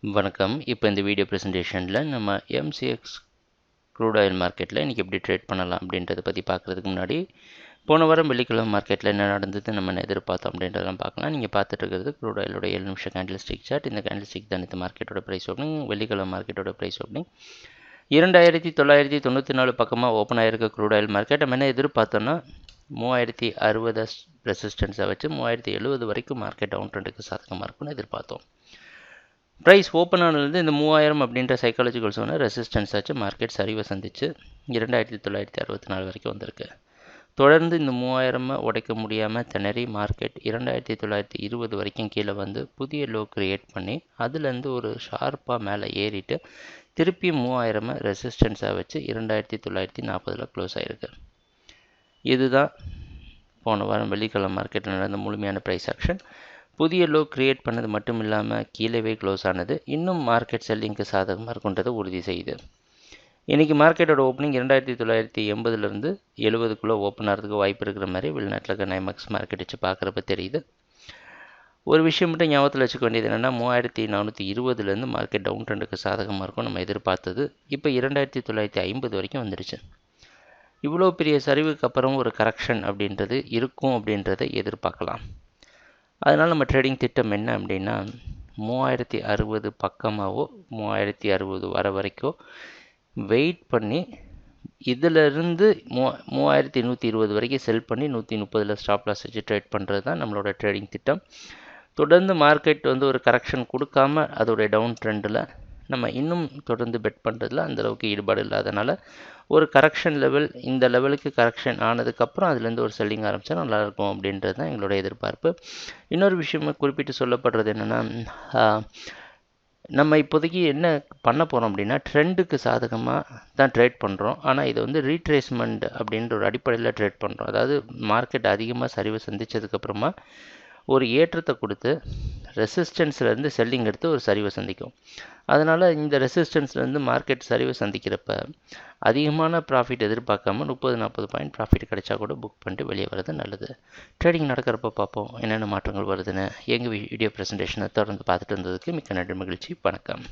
வணக்கம். இப்போ இந்த வீடியோ ப்ரெசன்டேஷனில் நம்ம எம்சிஎக்ஸ் க்ரூட் ஆயில் மார்க்கெட்டில் இன்றைக்கி எப்படி ட்ரேட் பண்ணலாம் அப்படின்றத பற்றி பார்க்குறதுக்கு முன்னாடி போன வாரம் வெள்ளிக்கிழமை மார்க்கெட்டில் என்ன நடந்தது நம்ம என்ன எதிர்பார்த்தோம் அப்படின்றதெல்லாம் பார்க்கலாம். நீங்கள் பார்த்துட்டு இருக்கிறது க்ரூட் ஆயிலோட 7 நிமிஷம் கேண்டில் ஸ்டிக் சார்ட். இந்த கேண்டில் ஸ்டிக் தான் இந்த மார்க்கெட்டோட ப்ரைஸ் ஓப்பனிங். வெள்ளிக்கிழமை மார்க்கெட்டோட ப்ரைஸ் ஓப்பனிங் 2994 பக்கமாக ஓப்பன் ஆகிருக்க க்ரூட் ஆயில் மார்க்கெட் நம்ம என்ன எதிர்பார்த்தோன்னா 3060 ரெசிஸ்டன்ஸை வச்சு 3070 வரைக்கும் மார்க்கெட் டவுன் ட்ரெண்டுக்கு சாதகமாக இருக்கும்னு எதிர்பார்த்தோம். ப்ரைஸ் ஓப்பன் ஆனதுலேருந்து இந்த 3000 அப்படின்ற சைக்காலஜிக்கல் சோனை ரெசிஸ்டன்ஸ் ஆச்சு. மார்க்கெட் சரிவை சந்திச்சு 2964 வரைக்கும் வந்திருக்கு. தொடர்ந்து இந்த 3000 உடைக்க முடியாமல் திணறி மார்க்கெட் 2920 வரைக்கும் கீழே வந்து புதிய லோ கிரியேட் பண்ணி அதுலேருந்து ஒரு ஷார்ப்பாக மேலே ஏறிட்டு திருப்பி 3000 ரெசிஸ்டன்ஸாக வச்சு 2940 க்ளோஸ் ஆகிருக்கு. இதுதான் போன வாரம் வெள்ளிக்கிழமை மார்க்கெட்டில் நடந்த முழுமையான ப்ரைஸ் ஆக்ஷன். புதிய லோ கிரியேட் பண்ணது மட்டும் இல்லாமல் கீழே க்ளோஸ் ஆனது இன்னும் மார்க்கெட் செல்லிங்க்கு சாதகமாக இருக்குன்றதை உறுதி செய்யுது. இன்றைக்கி மார்க்கெட்டோட ஓப்பனிங் 2980 70க்குள்ளே ஓப்பன் ஆகிறதுக்கு வாய்ப்பு இருக்கிற மாதிரி வெளிநாட்டில் இருக்க நைமக்ஸ் மார்க்கெட் வச்சு பார்க்குறப்ப தெரியுது. ஒரு விஷயம் மட்டும் ஞாபகத்தில் வச்சுக்க வேண்டியது என்னென்னா 3420 மார்க்கெட் டவுன் ட்ரெண்டுக்கு சாதகமாக இருக்கும் நம்ம எதிர்பார்த்தது. இப்போ 2950 வரைக்கும் வந்துடுச்சு. இவ்வளோ பெரிய சரிவுக்கு அப்புறம் ஒரு கரெக்ஷன் அப்படின்றது இருக்கும் அப்படின்றத எதிர்பார்க்கலாம். அதனால் நம்ம ட்ரேடிங் திட்டம் என்ன அப்படின்னா 3060 பக்கமாகவோ 3060 வர வரைக்கும் வெயிட் பண்ணி இதிலிருந்து 3120 வரைக்கும் செல் பண்ணி 130 ஸ்டாப் லாஸ் வச்சு ட்ரேட் பண்ணுறது தான் நம்மளோட ட்ரேடிங் திட்டம். தொடர்ந்து மார்க்கெட் வந்து ஒரு கரெக்ஷன் கொடுக்காம அதோடைய டவுன் ட்ரெண்டில் நம்ம இன்னும் தொடர்ந்து பெட் பண்ணுறதுல அந்தளவுக்கு ஈடுபாடு இல்லாதனால ஒரு கரெக்ஷன் லெவல் இந்த லெவலுக்கு கரெக்ஷன் ஆனதுக்கப்புறம் அதுலேருந்து ஒரு செல்லிங் ஆரம்பித்தா நல்லாயிருக்கும் அப்படின்றது தான் எங்களோட எதிர்பார்ப்பு. இன்னொரு விஷயம் குறிப்பிட்டு சொல்லப்படுறது என்னென்னா நம்ம இப்போதைக்கு என்ன பண்ண போகிறோம் அப்படின்னா ட்ரெண்டுக்கு சாதகமாக தான் ட்ரேட் பண்ணுறோம். ஆனால் இதை வந்து ரீட்ரேஸ்மெண்ட் அப்படின்ற ஒரு அடிப்படையில் ட்ரேட் பண்ணுறோம். அதாவது மார்க்கெட் அதிகமாக சரிவு சந்தித்ததுக்கப்புறமா ஒரு ஏற்றத்தை கொடுத்து ரெசிஸ்டன்ஸ்லேருந்து செல்லிங் எடுத்து ஒரு சரிவை சந்திக்கும். அதனால் இந்த ரெசிஸ்டன்ஸ்லேருந்து மார்க்கெட் சரிவை சந்திக்கிறப்ப அதிகமான ப்ராஃபிட் எதிர்பார்க்காம 30-40 பாயிண்ட் ப்ராஃபிட் கிடைச்சா கூட புக் பண்ணிட்டு வெளியே வர்றது நல்லது. ட்ரேடிங் நடக்கிறப்ப பார்ப்போம் என்னென்ன மாற்றங்கள் வருதுன்னு. எங்கள் வீடியோ ப்ரெசன்டேஷனை தொடர்ந்து பார்த்துட்டு இருந்ததுக்கு மிக்க நன்றி, மகிழ்ச்சி, வணக்கம்.